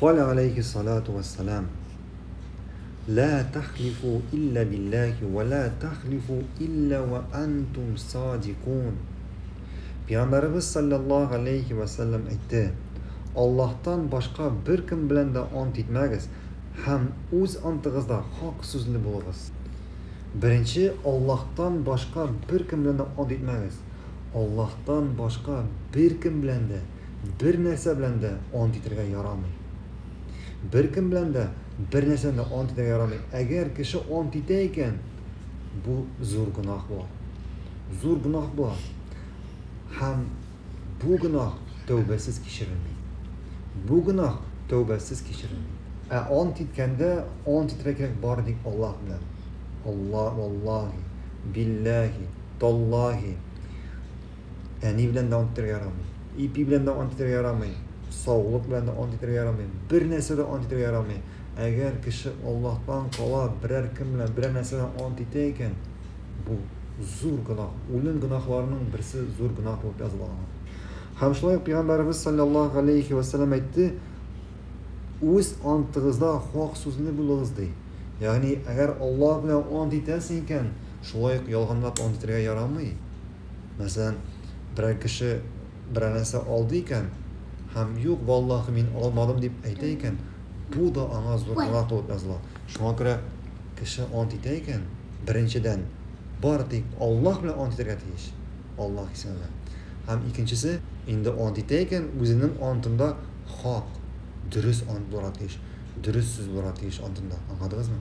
قال عليه الصلاة والسلام لا تحلفوا إلا بالله ولا تحلفوا إلا وأنتم صادقون. Peygamberimiz sallallahu aleyhi ve sellem aytdi: Allohdan boshqa bir kim bilan da ont etmagiz, ham o'z ontig'izda haq so'zli bo'lg'iz. Birinchi, Allohdan boshqa bir kim bilan da ont etmagiz. Allohdan boshqa bir kim bilan da, bir narsa bilan da ont etirga yaramaydi. Bir kim bilan da bir narsa bilan ont etirga yaramaydi. Agar kishi ont etar ekan, bu zo'r gunoh bor. Zo'r gunoh bor. Ham bu gunoh tavbasiz kechirilmaydi. Bu gunoh tavbasiz kechirilmaydi. Ont etganda ont etirga bordik Alloh bilan. Allah vallahi billahi tallahi ani bilan da ont etirga yaramaydi. İpi bilan da ont etirga yaramaydi. Sog'liq bilan da ont etirga yaramaydi. Bir narsada ont etirga yaramaydi. Agar kishi Allohdan qolib biror kim bilan biror narsadan ont etar ekan, bu zo'r gunoh. O'lim gunohlarining birisi zo'r gunoh bo'lib yoziladi. Ham shunday Peygamberimiz sallallohu alayhi va sallam aytdi: o'z ontig'izda haq so'zni bo'lg'iz deydi. Ya'ni agar Alloh bilan ont etasan ekan, shunday yolg'onlab ont etirga yaramaydi. Masalan, bir kishi bir narsa oldi ekan, ham yo'q vallahi men olmadim deb aytar ekan, bu da anga zo'r gunoh bo'lib yoziladi. Shunga ko'ra kishi ont etar ekan, birinchidan bordik Alloh bilan ont etirga tegish. Alloh ismida. Ham ikkinchisi, endi ont etar ekan, o'zining ontinda haq, durust ont bo'ladi deyish. Durust so'z bo'ladi deyish ontinda. Anladingizmi?